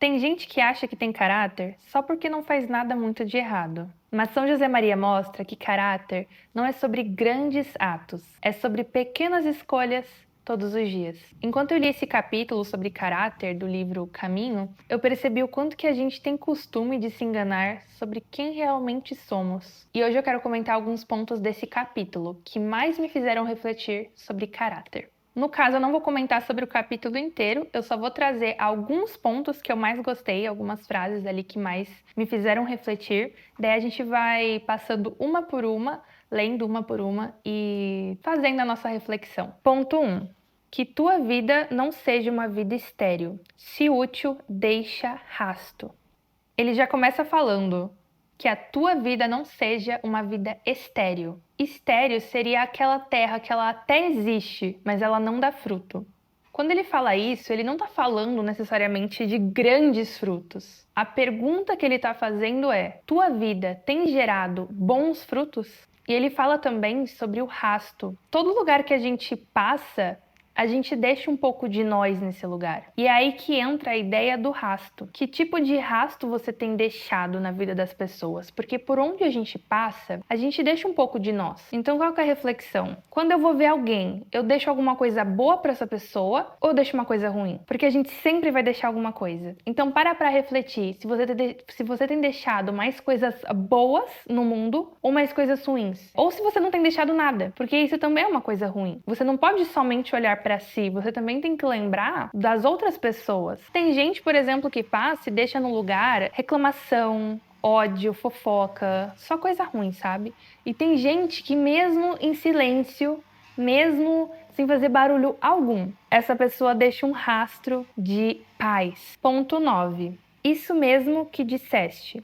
Tem gente que acha que tem caráter só porque não faz nada muito de errado. Mas São José Maria mostra que caráter não é sobre grandes atos, é sobre pequenas escolhas todos os dias. Enquanto eu li esse capítulo sobre caráter do livro Caminho, eu percebi o quanto que a gente tem costume de se enganar sobre quem realmente somos. E hoje eu quero comentar alguns pontos desse capítulo que mais me fizeram refletir sobre caráter. No caso, eu não vou comentar sobre o capítulo inteiro, eu só vou trazer alguns pontos que eu mais gostei, algumas frases ali que mais me fizeram refletir. Daí a gente vai passando uma por uma, lendo uma por uma e fazendo a nossa reflexão. Ponto 1. Que tua vida não seja uma vida estéril. Se útil, deixa rasto. Ele já começa falando que a tua vida não seja uma vida estéril. Estéril seria aquela terra que ela até existe, mas ela não dá fruto. Quando ele fala isso, ele não está falando necessariamente de grandes frutos. A pergunta que ele está fazendo é: tua vida tem gerado bons frutos? E ele fala também sobre o rasto. Todo lugar que a gente passa, a gente deixa um pouco de nós nesse lugar. E é aí que entra a ideia do rasto. Que tipo de rasto você tem deixado na vida das pessoas? Porque por onde a gente passa, a gente deixa um pouco de nós. Então qual que é a reflexão? Quando eu vou ver alguém, eu deixo alguma coisa boa para essa pessoa ou eu deixo uma coisa ruim? Porque a gente sempre vai deixar alguma coisa. Então para refletir se você tem deixado mais coisas boas no mundo ou mais coisas ruins. Ou se você não tem deixado nada, porque isso também é uma coisa ruim. Você não pode somente olhar para si, você também tem que lembrar das outras pessoas. Tem gente, por exemplo, que passa e deixa no lugar reclamação, ódio, fofoca, só coisa ruim, sabe? E tem gente que mesmo em silêncio, mesmo sem fazer barulho algum, essa pessoa deixa um rastro de paz. Ponto 9. Isso mesmo que disseste.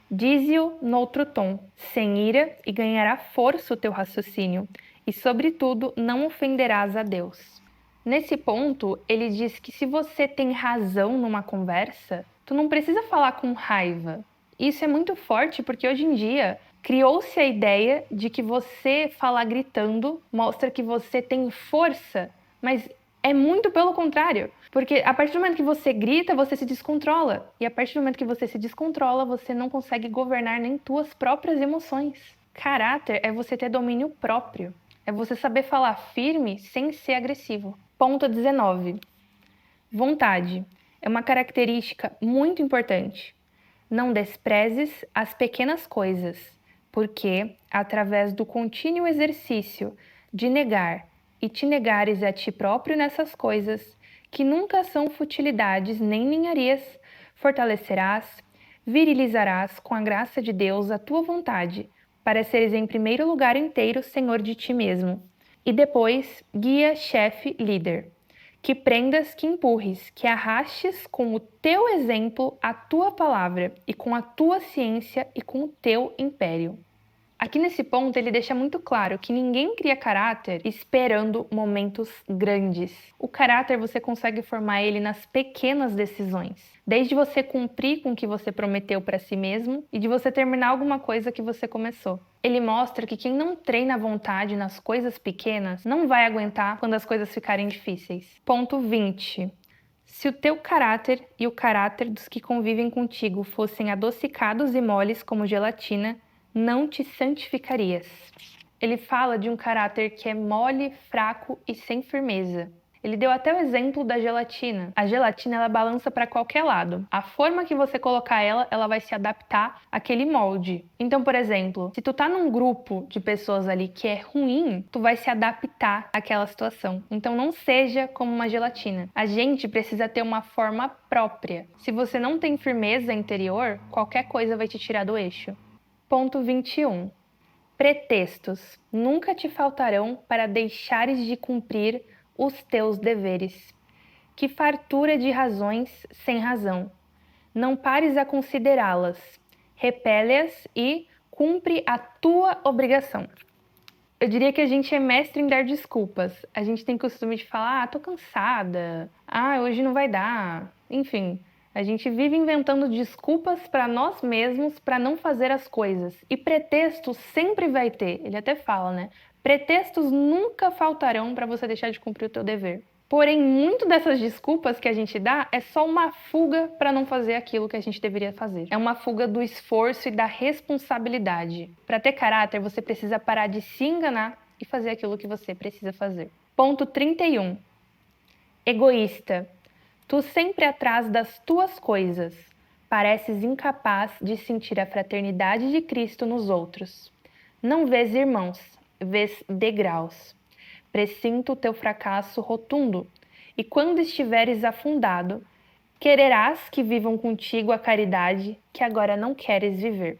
Dize-o noutro tom, sem ira, e ganhará força o teu raciocínio, e sobretudo não ofenderás a Deus. Nesse ponto, ele diz que se você tem razão numa conversa, tu não precisa falar com raiva. Isso é muito forte porque hoje em dia criou-se a ideia de que você falar gritando mostra que você tem força, mas é muito pelo contrário. Porque a partir do momento que você grita, você se descontrola. E a partir do momento que você se descontrola, você não consegue governar nem tuas próprias emoções. Caráter é você ter domínio próprio. É você saber falar firme sem ser agressivo. Ponto 19. Vontade. É uma característica muito importante. Não desprezes as pequenas coisas, porque, através do contínuo exercício de negar e te negares a ti próprio nessas coisas, que nunca são futilidades nem ninharias, fortalecerás, virilizarás com a graça de Deus a tua vontade, para seres em primeiro lugar inteiro senhor de ti mesmo. E depois, guia, chefe, líder. Que prendas, que empurres, que arrastes com o teu exemplo a tua palavra e com a tua ciência e com o teu império. Aqui nesse ponto ele deixa muito claro que ninguém cria caráter esperando momentos grandes. O caráter você consegue formar ele nas pequenas decisões. Desde você cumprir com o que você prometeu para si mesmo e de você terminar alguma coisa que você começou. Ele mostra que quem não treina a vontade nas coisas pequenas não vai aguentar quando as coisas ficarem difíceis. Ponto 20. Se o teu caráter e o caráter dos que convivem contigo fossem adocicados e moles como gelatina, não te santificarias. Ele fala de um caráter que é mole, fraco e sem firmeza. Ele deu até o exemplo da gelatina. A gelatina ela balança para qualquer lado. A forma que você colocar ela, ela vai se adaptar àquele molde. Então, por exemplo, se tu tá num grupo de pessoas ali que é ruim, tu vai se adaptar àquela situação. Então, não seja como uma gelatina. A gente precisa ter uma forma própria. Se você não tem firmeza interior, qualquer coisa vai te tirar do eixo. Ponto 21. Pretextos nunca te faltarão para deixares de cumprir os teus deveres. Que fartura de razões sem razão. Não pares a considerá-las. Repele-as e cumpre a tua obrigação. Eu diria que a gente é mestre em dar desculpas. A gente tem costume de falar, tô cansada. Hoje não vai dar. Enfim, a gente vive inventando desculpas para nós mesmos para não fazer as coisas. E pretextos sempre vai ter. Ele até fala, né? Pretextos nunca faltarão para você deixar de cumprir o teu dever. Porém, muito dessas desculpas que a gente dá é só uma fuga para não fazer aquilo que a gente deveria fazer. É uma fuga do esforço e da responsabilidade. Para ter caráter, você precisa parar de se enganar e fazer aquilo que você precisa fazer. Ponto 31. Egoísta. Tu sempre atrás das tuas coisas. Pareces incapaz de sentir a fraternidade de Cristo nos outros. Não vês irmãos, vês degraus. Presinto o teu fracasso rotundo, e quando estiveres afundado, quererás que vivam contigo a caridade que agora não queres viver.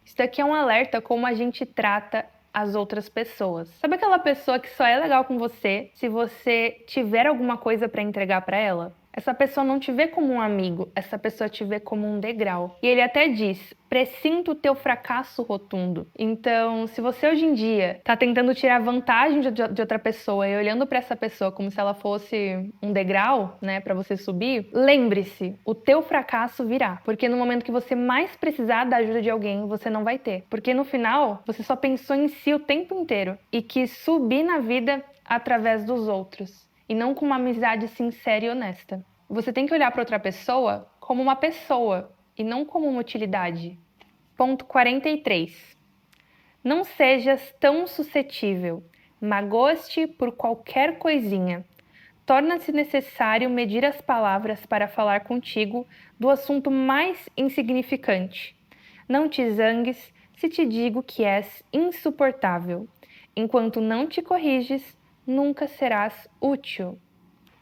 Isso daqui é um alerta como a gente trata as outras pessoas. Sabe aquela pessoa que só é legal com você se você tiver alguma coisa para entregar para ela? Essa pessoa não te vê como um amigo, essa pessoa te vê como um degrau. E ele até diz: presinto o teu fracasso rotundo. Então, se você hoje em dia tá tentando tirar vantagem de outra pessoa e olhando para essa pessoa como se ela fosse um degrau, né, para você subir, lembre-se, o teu fracasso virá. Porque no momento que você mais precisar da ajuda de alguém, você não vai ter. Porque no final, você só pensou em si o tempo inteiro e quis subir na vida através dos outros. E não com uma amizade sincera e honesta. Você tem que olhar para outra pessoa como uma pessoa e não como uma utilidade. Ponto 43. Não sejas tão suscetível. Magoas-te por qualquer coisinha. Torna-se necessário medir as palavras para falar contigo do assunto mais insignificante. Não te zangues se te digo que és insuportável. Enquanto não te corriges, nunca serás útil.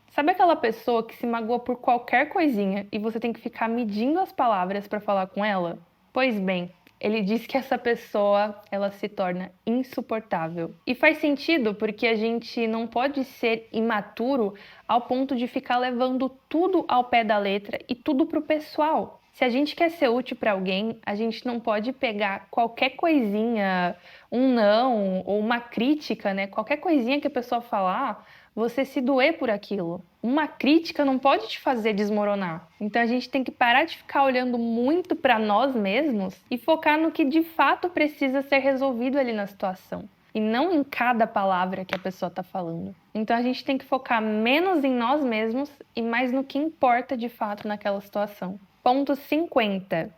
Sabe aquela pessoa que se magoa por qualquer coisinha e você tem que ficar medindo as palavras para falar com ela? Pois bem, ele diz que essa pessoa, ela se torna insuportável. E faz sentido porque a gente não pode ser imaturo ao ponto de ficar levando tudo ao pé da letra e tudo pro pessoal. Se a gente quer ser útil para alguém, a gente não pode pegar qualquer coisinha, um não ou uma crítica, né? Qualquer coisinha que a pessoa falar, você se doer por aquilo. Uma crítica não pode te fazer desmoronar. Então a gente tem que parar de ficar olhando muito para nós mesmos e focar no que de fato precisa ser resolvido ali na situação. E não em cada palavra que a pessoa está falando. Então a gente tem que focar menos em nós mesmos e mais no que importa de fato naquela situação. Ponto 50.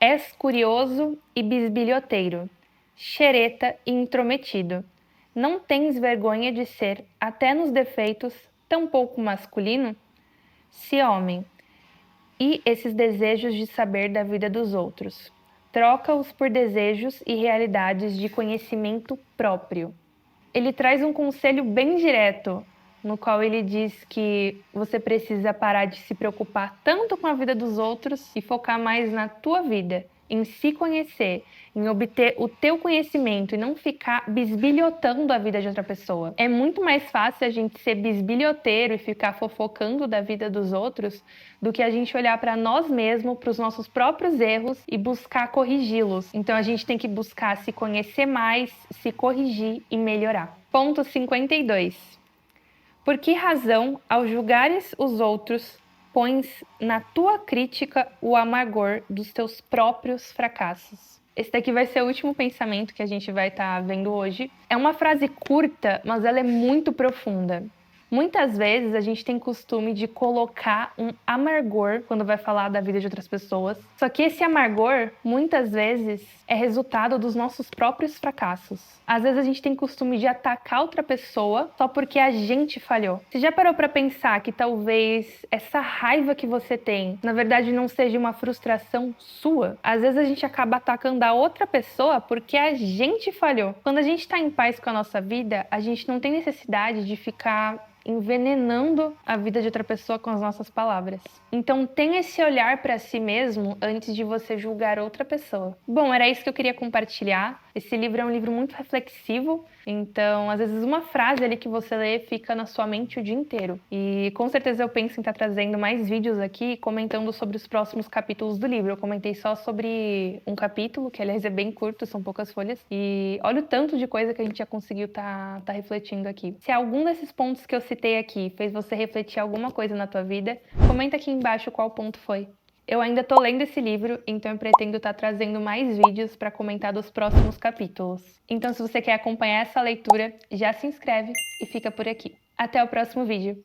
És curioso e bisbilhoteiro, xereta e intrometido. Não tens vergonha de ser, até nos defeitos, tão pouco masculino? Se homem, e esses desejos de saber da vida dos outros. Troca-os por desejos e realidades de conhecimento próprio. Ele traz um conselho bem direto, no qual ele diz que você precisa parar de se preocupar tanto com a vida dos outros e focar mais na tua vida, em se conhecer, em obter o teu conhecimento e não ficar bisbilhotando a vida de outra pessoa. É muito mais fácil a gente ser bisbilhoteiro e ficar fofocando da vida dos outros do que a gente olhar para nós mesmos, para os nossos próprios erros e buscar corrigi-los. Então a gente tem que buscar se conhecer mais, se corrigir e melhorar. Ponto 52. Por que razão, ao julgares os outros, pões na tua crítica o amargor dos teus próprios fracassos? Esse daqui vai ser o último pensamento que a gente vai estar vendo hoje. É uma frase curta, mas ela é muito profunda. Muitas vezes a gente tem costume de colocar um amargor quando vai falar da vida de outras pessoas. Só que esse amargor, muitas vezes, é resultado dos nossos próprios fracassos. Às vezes a gente tem costume de atacar outra pessoa só porque a gente falhou. Você já parou para pensar que talvez essa raiva que você tem, na verdade, não seja uma frustração sua? Às vezes a gente acaba atacando a outra pessoa porque a gente falhou. Quando a gente está em paz com a nossa vida, a gente não tem necessidade de ficar envenenando a vida de outra pessoa com as nossas palavras. Então tenha esse olhar para si mesmo antes de você julgar outra pessoa. Bom, era isso que eu queria compartilhar. Esse livro é um livro muito reflexivo, então às vezes uma frase ali que você lê fica na sua mente o dia inteiro. E com certeza eu penso em estar trazendo mais vídeos aqui comentando sobre os próximos capítulos do livro. Eu comentei só sobre um capítulo, que aliás é bem curto, são poucas folhas, e olha o tanto de coisa que a gente já conseguiu tá refletindo aqui. Se algum desses pontos que eu citei aqui fez você refletir alguma coisa na tua vida, comenta aqui embaixo qual ponto foi. Eu ainda tô lendo esse livro, então eu pretendo estar trazendo mais vídeos para comentar dos próximos capítulos. Então, se você quer acompanhar essa leitura, já se inscreve e fica por aqui. Até o próximo vídeo!